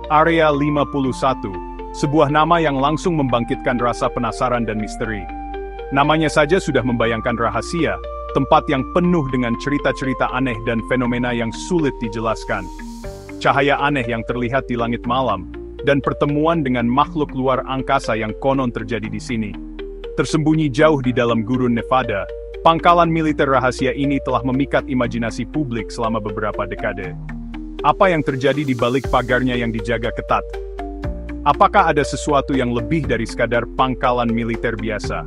Area 51, sebuah nama yang langsung membangkitkan rasa penasaran dan misteri. Namanya saja sudah membayangkan rahasia, tempat yang penuh dengan cerita-cerita aneh dan fenomena yang sulit dijelaskan. Cahaya aneh yang terlihat di langit malam, dan pertemuan dengan makhluk luar angkasa yang konon terjadi di sini. Tersembunyi jauh di dalam gurun Nevada, pangkalan militer rahasia ini telah memikat imajinasi publik selama beberapa dekade. Apa yang terjadi di balik pagarnya yang dijaga ketat? Apakah ada sesuatu yang lebih dari sekadar pangkalan militer biasa?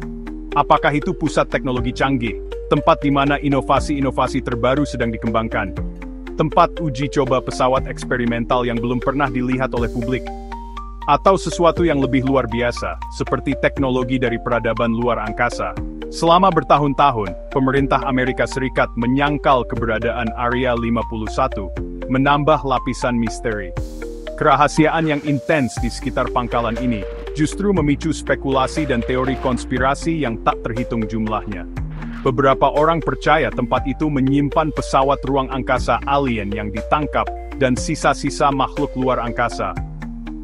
Apakah itu pusat teknologi canggih, tempat di mana inovasi-inovasi terbaru sedang dikembangkan? Tempat uji coba pesawat eksperimental yang belum pernah dilihat oleh publik? Atau sesuatu yang lebih luar biasa, seperti teknologi dari peradaban luar angkasa? Selama bertahun-tahun, pemerintah Amerika Serikat menyangkal keberadaan Area 51, menambah lapisan misteri. Kerahasiaan yang intens di sekitar pangkalan ini, justru memicu spekulasi dan teori konspirasi yang tak terhitung jumlahnya. Beberapa orang percaya tempat itu menyimpan pesawat ruang angkasa alien yang ditangkap, dan sisa-sisa makhluk luar angkasa.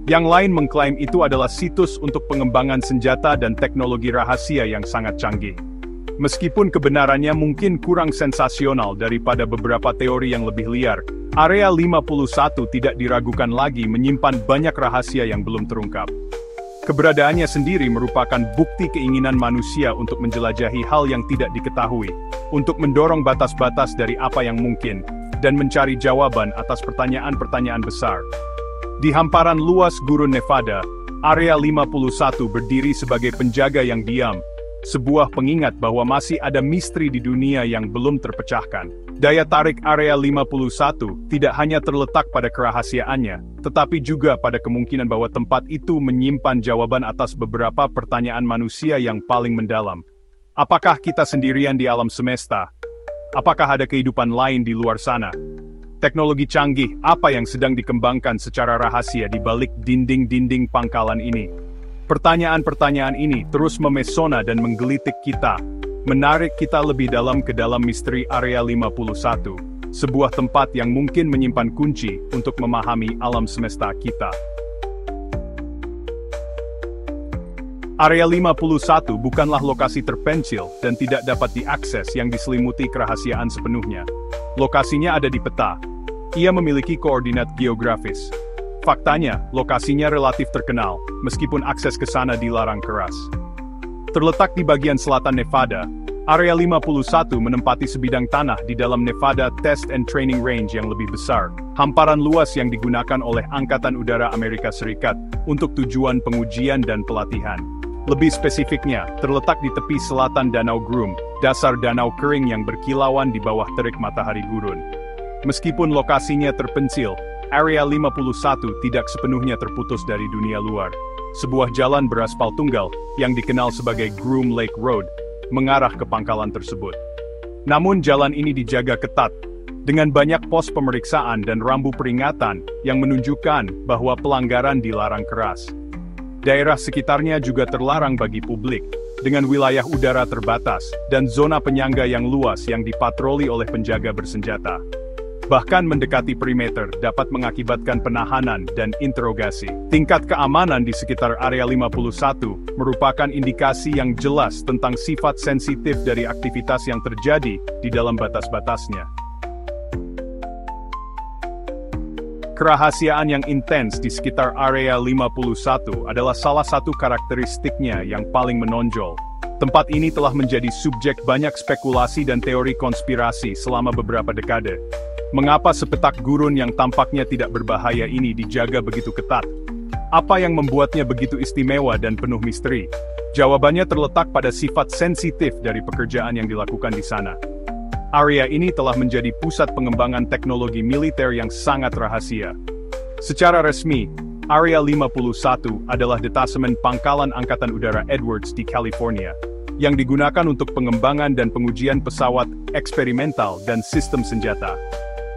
Yang lain mengklaim itu adalah situs untuk pengembangan senjata dan teknologi rahasia yang sangat canggih. Meskipun kebenarannya mungkin kurang sensasional daripada beberapa teori yang lebih liar, Area 51 tidak diragukan lagi menyimpan banyak rahasia yang belum terungkap. Keberadaannya sendiri merupakan bukti keinginan manusia untuk menjelajahi hal yang tidak diketahui, untuk mendorong batas-batas dari apa yang mungkin, dan mencari jawaban atas pertanyaan-pertanyaan besar. Di hamparan luas gurun Nevada, Area 51 berdiri sebagai penjaga yang diam, sebuah pengingat bahwa masih ada misteri di dunia yang belum terpecahkan. Daya tarik Area 51 tidak hanya terletak pada kerahasiaannya, tetapi juga pada kemungkinan bahwa tempat itu menyimpan jawaban atas beberapa pertanyaan manusia yang paling mendalam. Apakah kita sendirian di alam semesta? Apakah ada kehidupan lain di luar sana? Teknologi canggih apa yang sedang dikembangkan secara rahasia di balik dinding-dinding pangkalan ini? Pertanyaan-pertanyaan ini terus memesona dan menggelitik kita, menarik kita lebih dalam ke dalam misteri Area 51, sebuah tempat yang mungkin menyimpan kunci untuk memahami alam semesta kita. Area 51 bukanlah lokasi terpencil dan tidak dapat diakses yang diselimuti kerahasiaan sepenuhnya. Lokasinya ada di peta. Ia memiliki koordinat geografis. Faktanya, lokasinya relatif terkenal, meskipun akses ke sana dilarang keras. Terletak di bagian selatan Nevada, Area 51 menempati sebidang tanah di dalam Nevada Test and Training Range yang lebih besar, hamparan luas yang digunakan oleh Angkatan Udara Amerika Serikat untuk tujuan pengujian dan pelatihan. Lebih spesifiknya, terletak di tepi selatan Danau Groom, dasar danau kering yang berkilauan di bawah terik matahari gurun. Meskipun lokasinya terpencil, Area 51 tidak sepenuhnya terputus dari dunia luar. Sebuah jalan beraspal tunggal, yang dikenal sebagai Groom Lake Road, mengarah ke pangkalan tersebut. Namun jalan ini dijaga ketat, dengan banyak pos pemeriksaan dan rambu peringatan yang menunjukkan bahwa pelanggaran dilarang keras. Daerah sekitarnya juga terlarang bagi publik, dengan wilayah udara terbatas, dan zona penyangga yang luas yang dipatroli oleh penjaga bersenjata. Bahkan mendekati perimeter dapat mengakibatkan penahanan dan interogasi. Tingkat keamanan di sekitar Area 51 merupakan indikasi yang jelas tentang sifat sensitif dari aktivitas yang terjadi di dalam batas-batasnya. Kerahasiaan yang intens di sekitar Area 51 adalah salah satu karakteristiknya yang paling menonjol. Tempat ini telah menjadi subjek banyak spekulasi dan teori konspirasi selama beberapa dekade. Mengapa sepetak gurun yang tampaknya tidak berbahaya ini dijaga begitu ketat? Apa yang membuatnya begitu istimewa dan penuh misteri? Jawabannya terletak pada sifat sensitif dari pekerjaan yang dilakukan di sana. Area ini telah menjadi pusat pengembangan teknologi militer yang sangat rahasia. Secara resmi, Area 51 adalah detasemen pangkalan Angkatan Udara Edwards di California, yang digunakan untuk pengembangan dan pengujian pesawat eksperimental dan sistem senjata.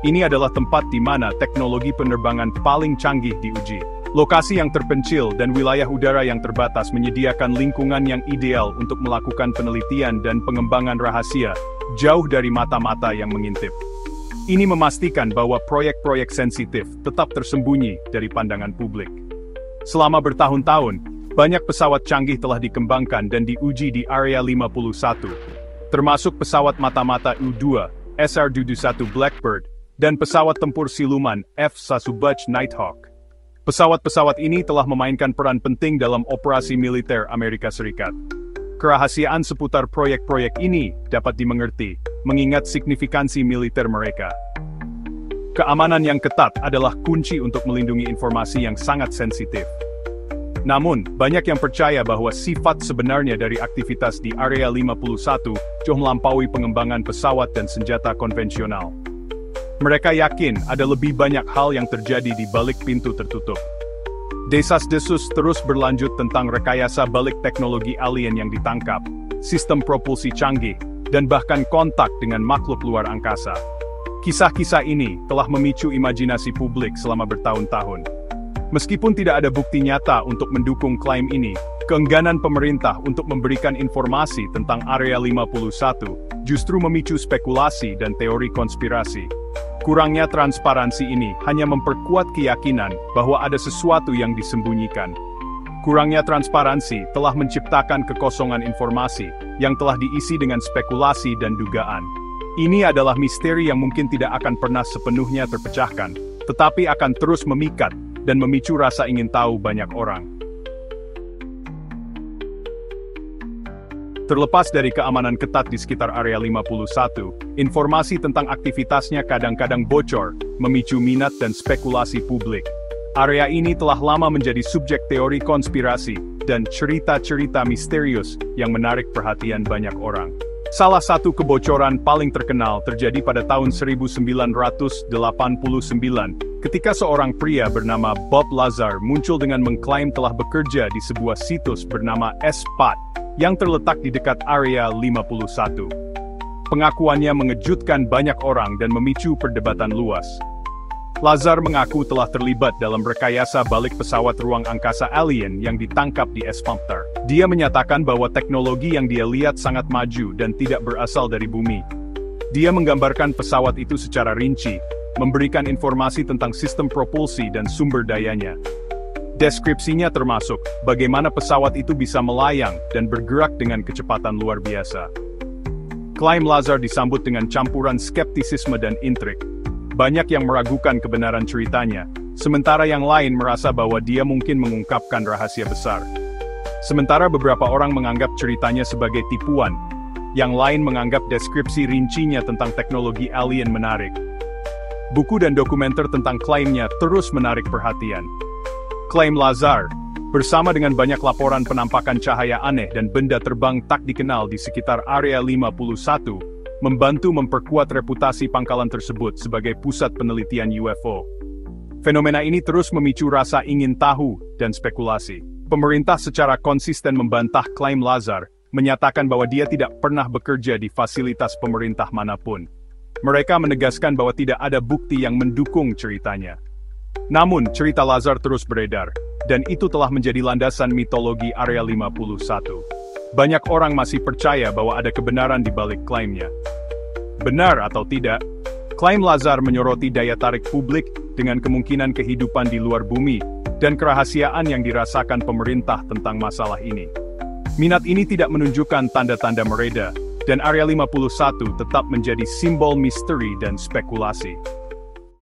Ini adalah tempat di mana teknologi penerbangan paling canggih diuji. Lokasi yang terpencil dan wilayah udara yang terbatas menyediakan lingkungan yang ideal untuk melakukan penelitian dan pengembangan rahasia, jauh dari mata-mata yang mengintip. Ini memastikan bahwa proyek-proyek sensitif tetap tersembunyi dari pandangan publik. Selama bertahun-tahun, banyak pesawat canggih telah dikembangkan dan diuji di Area 51, termasuk pesawat mata-mata U-2, SR-21 Blackbird, dan pesawat tempur siluman F-1 Nighthawk. Pesawat-pesawat ini telah memainkan peran penting dalam operasi militer Amerika Serikat. Kerahasiaan seputar proyek-proyek ini dapat dimengerti, mengingat signifikansi militer mereka. Keamanan yang ketat adalah kunci untuk melindungi informasi yang sangat sensitif. Namun, banyak yang percaya bahwa sifat sebenarnya dari aktivitas di Area 51 jauh melampaui pengembangan pesawat dan senjata konvensional. Mereka yakin ada lebih banyak hal yang terjadi di balik pintu tertutup. Desas-desus terus berlanjut tentang rekayasa balik teknologi alien yang ditangkap, sistem propulsi canggih, dan bahkan kontak dengan makhluk luar angkasa. Kisah-kisah ini telah memicu imajinasi publik selama bertahun-tahun. Meskipun tidak ada bukti nyata untuk mendukung klaim ini, keengganan pemerintah untuk memberikan informasi tentang Area 51 justru memicu spekulasi dan teori konspirasi. Kurangnya transparansi ini hanya memperkuat keyakinan bahwa ada sesuatu yang disembunyikan. Kurangnya transparansi telah menciptakan kekosongan informasi yang telah diisi dengan spekulasi dan dugaan. Ini adalah misteri yang mungkin tidak akan pernah sepenuhnya terpecahkan, tetapi akan terus memikat dan memicu rasa ingin tahu banyak orang. Terlepas dari keamanan ketat di sekitar Area 51, informasi tentang aktivitasnya kadang-kadang bocor, memicu minat dan spekulasi publik. Area ini telah lama menjadi subjek teori konspirasi dan cerita-cerita misterius yang menarik perhatian banyak orang. Salah satu kebocoran paling terkenal terjadi pada tahun 1989, ketika seorang pria bernama Bob Lazar muncul dengan mengklaim telah bekerja di sebuah situs bernama Spot, yang terletak di dekat Area 51. Pengakuannya mengejutkan banyak orang dan memicu perdebatan luas. Lazar mengaku telah terlibat dalam rekayasa balik pesawat ruang angkasa alien yang ditangkap di Spectre. Dia menyatakan bahwa teknologi yang dia lihat sangat maju dan tidak berasal dari bumi. Dia menggambarkan pesawat itu secara rinci, memberikan informasi tentang sistem propulsi dan sumber dayanya. Deskripsinya termasuk bagaimana pesawat itu bisa melayang dan bergerak dengan kecepatan luar biasa. Klaim Lazar disambut dengan campuran skeptisisme dan intrik. Banyak yang meragukan kebenaran ceritanya, sementara yang lain merasa bahwa dia mungkin mengungkapkan rahasia besar. Sementara beberapa orang menganggap ceritanya sebagai tipuan, yang lain menganggap deskripsi rincinya tentang teknologi alien menarik. Buku dan dokumenter tentang klaimnya terus menarik perhatian. Klaim Lazar, bersama dengan banyak laporan penampakan cahaya aneh dan benda terbang tak dikenal di sekitar Area 51, membantu memperkuat reputasi pangkalan tersebut sebagai pusat penelitian UFO. Fenomena ini terus memicu rasa ingin tahu dan spekulasi. Pemerintah secara konsisten membantah klaim Lazar, menyatakan bahwa dia tidak pernah bekerja di fasilitas pemerintah manapun. Mereka menegaskan bahwa tidak ada bukti yang mendukung ceritanya. Namun, cerita Lazar terus beredar, dan itu telah menjadi landasan mitologi Area 51. Banyak orang masih percaya bahwa ada kebenaran di balik klaimnya. Benar atau tidak, klaim Lazar menyoroti daya tarik publik dengan kemungkinan kehidupan di luar bumi, dan kerahasiaan yang dirasakan pemerintah tentang masalah ini. Minat ini tidak menunjukkan tanda-tanda mereda, dan Area 51 tetap menjadi simbol misteri dan spekulasi.